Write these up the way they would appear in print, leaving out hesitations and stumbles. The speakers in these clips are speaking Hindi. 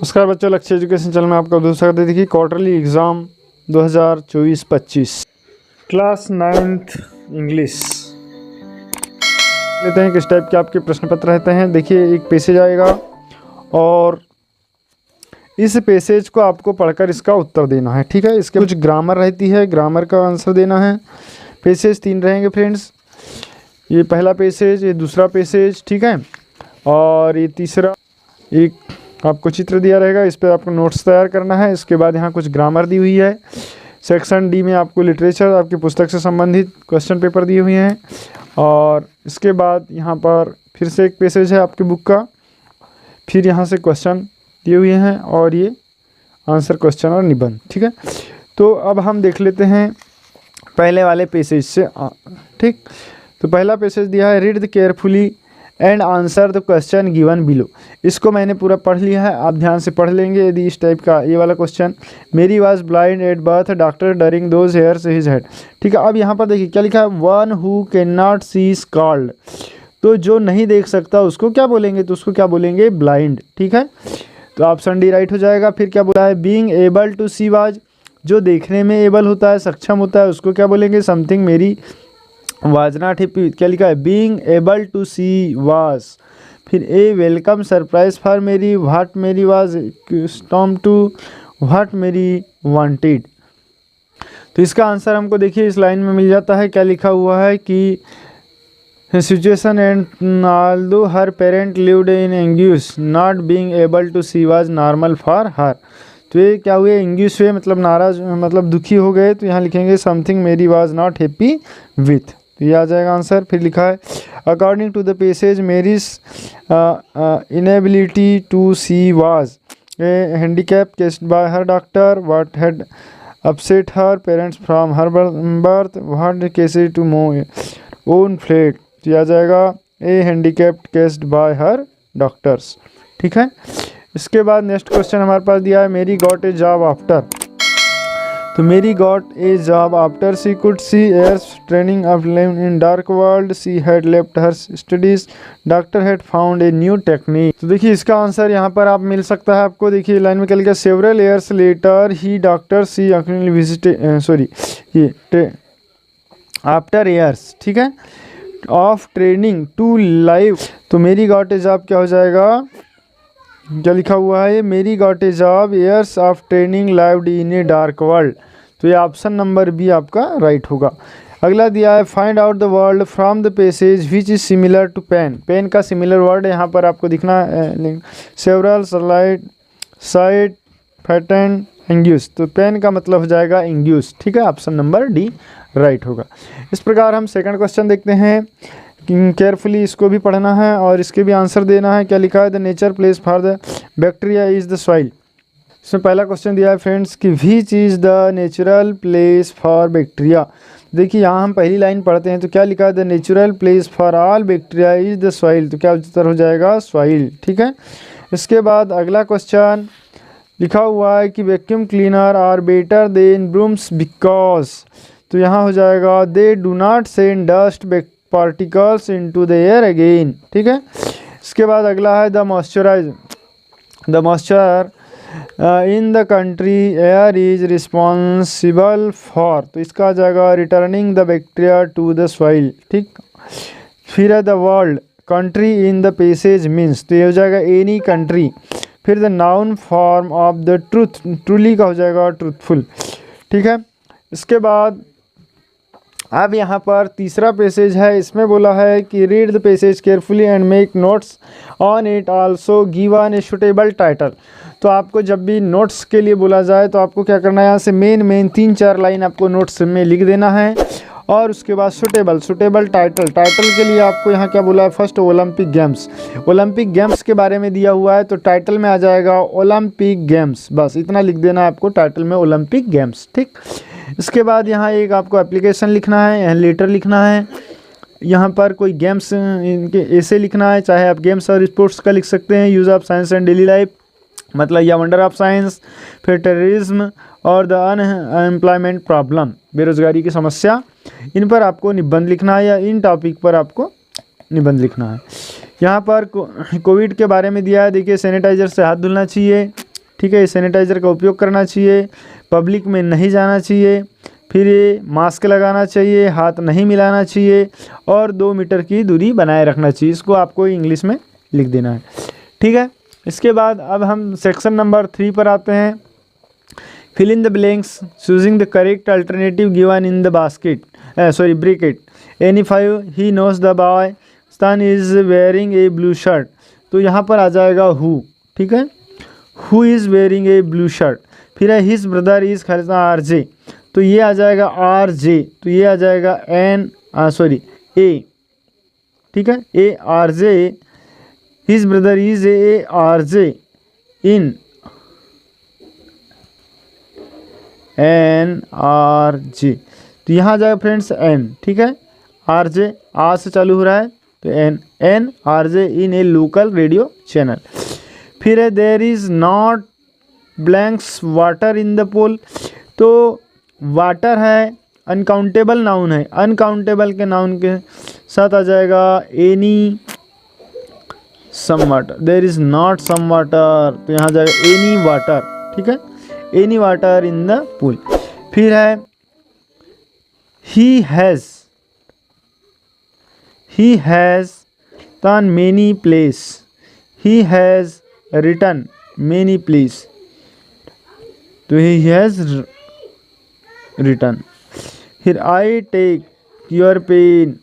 नमस्कार बच्चों, लक्ष्य एजुकेशन चैनल में आपका बहुत स्वागत है। देखिए quarterly exam 2024-25 class 9th English लेते हैं। किस टाइप के आपके प्रश्न पत्र रहते हैं। देखिए एक पैसेज आएगा और इस पैसेज को आपको पढ़कर इसका उत्तर देना है। ठीक है, इसके कुछ ग्रामर रहती है, ग्रामर का आंसर देना है। पैसेज 3 रहेंगे फ्रेंड्स। ये पहला पैसेज, ये दूसरा पैसेज, ठीक है, और ये तीसरा। एक आपको चित्र दिया रहेगा, इस पर आपको नोट्स तैयार करना है। इसके बाद यहाँ कुछ ग्रामर दी हुई है। सेक्शन डी में आपको लिटरेचर, आपकी पुस्तक से संबंधित क्वेश्चन पेपर दिए हुए हैं। और इसके बाद यहाँ पर फिर से एक पैसेज है आपकी बुक का, फिर यहाँ से क्वेश्चन दिए हुए हैं और ये आंसर क्वेश्चन और निबंध। ठीक है, तो अब हम देख लेते हैं पहले वाले पैसेज से। ठीक, तो पहला पैसेज दिया है, read the carefully and answer the question given below. इसको मैंने पूरा पढ़ लिया है, आप ध्यान से पढ़ लेंगे। यदि इस टाइप का ये वाला question, Mary was blind at birth, doctor during those hairs his head. ठीक है, अब यहाँ पर देखिए क्या लिखा है, one who can not see is called. तो जो नहीं देख सकता उसको क्या बोलेंगे, तो उसको क्या बोलेंगे, ब्लाइंड। ठीक है, तो ऑप्शन डी राइट हो जाएगा। फिर क्या बोला है, being able to see was, जो देखने में एबल होता है, सक्षम होता है, उसको क्या बोलेंगे, समथिंग मेरी वाज नॉट हैप्पी। क्या लिखा है, being able to see was. फिर a welcome surprise for Mary, what Mary was custom to, what Mary wanted. तो इसका आंसर हमको देखिए इस लाइन में मिल जाता है। क्या लिखा हुआ है कि situation and although her parent lived in anguish, not being able to see was normal for her. तो ये क्या हुए, एंग्यूस हुए मतलब नाराज, मतलब दुखी हो गए। तो यहाँ लिखेंगे समथिंग मेरी वाज नॉट हैप्पी विथ। तो ये आ जाएगा आंसर। फिर लिखा है, according to the passage Mary's inability to see was a handicap caused by her doctor, what had upset her parents from her birth, what causes to move on flat. तो ये आ जाएगा a handicapped caused by her doctors. ठीक है, इसके बाद नेक्स्ट क्वेश्चन हमारे पास दिया है, Mary got a job after. तो Mary got a job after she could see years training of live in dark world, she had left her studies, doctor had found a new technique. तो देखिए इसका आंसर यहाँ पर आप मिल सकता है आपको। देखिए लाइन में क्या लिखा, सेवरल ईयर्स लेटर ही डॉक्टर सी विजिट ये आफ्टर ईयर्स, ठीक है, ऑफ ट्रेनिंग टू लाइव। तो मेरी गॉट ए जॉब क्या हो जाएगा, क्या लिखा हुआ है, Mary got a job years of training lived in a dark world. तो ये ऑप्शन नंबर बी आपका राइट होगा। अगला दिया है, find out the word from the passage which is similar to pain. Pain का सिमिलर वर्ड यहाँ पर आपको दिखना है, several, slide, side, fatten, anguish. तो पेन का मतलब हो जाएगा एंग्यूस। ठीक है, ऑप्शन नंबर डी राइट होगा। इस प्रकार हम सेकंड क्वेश्चन देखते हैं, केयरफुली इसको भी पढ़ना है और इसके भी आंसर देना है। क्या लिखा है, the nature place for the bacteria is the soil. इसमें पहला क्वेश्चन दिया है फ्रेंड्स कि which is the natural place for bacteria. देखिए यहाँ हम पहली लाइन पढ़ते हैं, तो क्या लिखा है, the natural place for all bacteria is the soil. तो क्या उत्तर हो जाएगा, सॉइल। ठीक है, इसके बाद अगला क्वेश्चन लिखा हुआ है कि vacuum cleaner are better than brooms because. तो यहाँ हो जाएगा, they do not send dust particles into the air again. ठीक है, इसके बाद अगला है, the moisture in the country air is responsible for. तो इसका आ जाएगा, returning the bacteria to the soil. ठीक, फिर है the world, country in the passage means. तो ये हो जाएगा एनी कंट्री। फिर the noun form of the truth, truly का हो जाएगा ट्रूथफुल। ठीक है, इसके बाद अब यहाँ पर तीसरा पैसेज है, इसमें बोला है कि read the passage carefully and make notes on it, also given a suitable title. तो आपको जब भी नोट्स के लिए बोला जाए तो आपको क्या करना है, यहाँ से मेन 3-4 लाइन आपको नोट्स में लिख देना है और उसके बाद सुटेबल टाइटल के लिए आपको यहाँ क्या बोला है, फर्स्ट ओलंपिक गेम्स के बारे में दिया हुआ है। तो टाइटल में आ जाएगा ओलंपिक गेम्स, बस इतना लिख देना है आपको टाइटल में, ओलंपिक गेम्स। ठीक, इसके बाद यहाँ एक आपको एप्लीकेशन लिखना है, यहाँ लेटर लिखना है, यहाँ पर कोई गेम्स इनके ऐसे लिखना है, चाहे आप गेम्स और स्पोर्ट्स का लिख सकते हैं, use of science and daily life मतलब या वंडर ऑफ साइंस, फिर टेररिज्म और द अनएम्प्लॉयमेंट प्रॉब्लम, बेरोजगारी की समस्या, इन पर आपको निबंध लिखना है या इन टॉपिक पर आपको निबंध लिखना है। यहाँ पर कोविड के बारे में दिया है, देखिए सैनिटाइजर से हाथ धुलना चाहिए, ठीक है। सैनिटाइज़र का उपयोग करना चाहिए, पब्लिक में नहीं जाना चाहिए, फिर ये मास्क लगाना चाहिए, हाथ नहीं मिलाना चाहिए और 2 मीटर की दूरी बनाए रखना चाहिए। इसको आपको इंग्लिश में लिख देना है, ठीक है। इसके बाद अब हम सेक्शन नंबर 3 पर आते हैं। Fill in the blanks choosing the correct alternative given in the bracket. Any 5 he knows the boy son is wearing a blue shirt. तो यहाँ पर आ जाएगा हु, ठीक है। Who is wearing a blue shirt. फिर है हिज ब्रदर इज खरीदना आर जे, तो ये आ जाएगा आर जे, तो ये आ जाएगा ए, ठीक है। A R J, his brother is a R J in an R J, तो यहाँ आ जाएगा फ्रेंड्स एन, ठीक है। आर जे आ से चालू हो रहा है तो N R J in a local radio channel. फिर है there is not blanks water in the pool. तो वाटर है अनकाउंटेबल नाउन है, अनकाउंटेबल के नाउन के साथ आ जाएगा any some water. There is not some water, तो यहाँ जाएगा एनी वाटर, ठीक है। Any water in the pool. फिर है he has done many plays, he has written many plays, तो he has written। फिर I take your pain,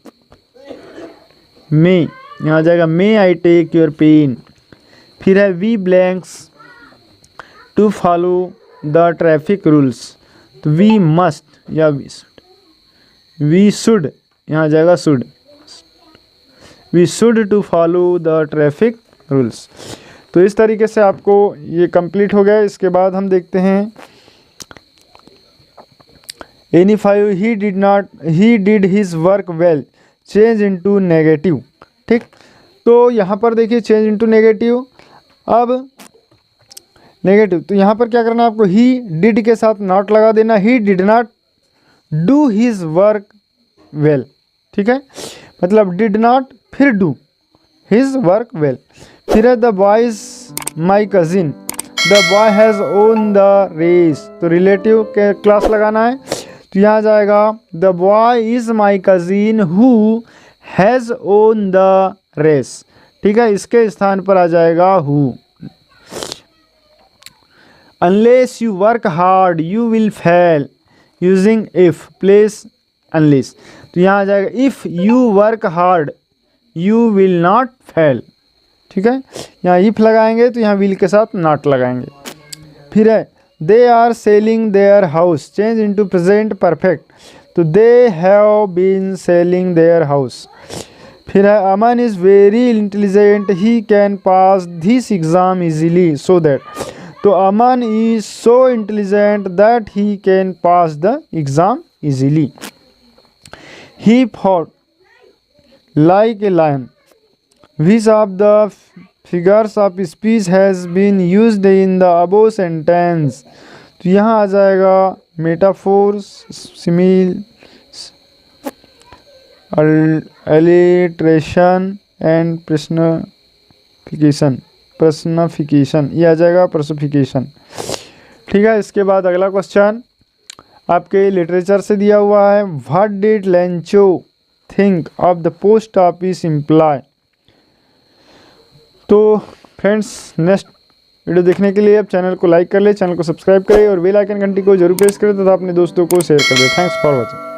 may, यहाँ आ जाएगा may I take your pain। फिर है we blanks to follow the traffic rules, तो we must या we should, यहाँ आ जाएगा should, we should to follow the traffic rules। तो इस तरीके से आपको ये कंप्लीट हो गया। इसके बाद हम देखते हैं any 5 he did his work well change into negative, ठीक। तो यहाँ पर देखिए चेंज इनटू नेगेटिव। अब नेगेटिव, तो यहाँ पर क्या करना है आपको, ही डिड के साथ नॉट लगा देना। He did not do his work well, ठीक है। मतलब डिड नॉट फिर डू हिज वर्क वेल। फिर है the boy is my cousin, the boy has won the race, तो रिलेटिव के क्लास लगाना है। तो यहाँ जाएगा the boy is my cousin who has won the race, ठीक है। इसके स्थान पर आ जाएगा who. Unless you work hard you will fail, using if place unless, तो यहाँ आ जाएगा if you work hard you will not fail, ठीक है। यहाँ इफ लगाएंगे तो यहाँ विल के साथ नॉट लगाएंगे। फिर है they are selling their house change into present perfect, तो they have been selling their house. फिर है Aman is very intelligent he can pass this exam easily so that, तो Aman is so intelligent that he can pass the exam easily. He fought like a lion. Which of the figures of speech has been used in the above sentence? तो यहाँ आ जाएगा metaphor, simile, alliteration and personification, ये आ जाएगा पर्सनिफिकेशन, ठीक है। इसके बाद अगला क्वेश्चन आपके लिटरेचर से दिया हुआ है। What did Lencho think of the post office employ. तो फ्रेंड्स नेक्स्ट वीडियो देखने के लिए आप चैनल को लाइक कर ले, चैनल को सब्सक्राइब करें और बेल आइकन घंटी को जरूर प्रेस करें तथा अपने दोस्तों को शेयर कर दें। Thanks for watching.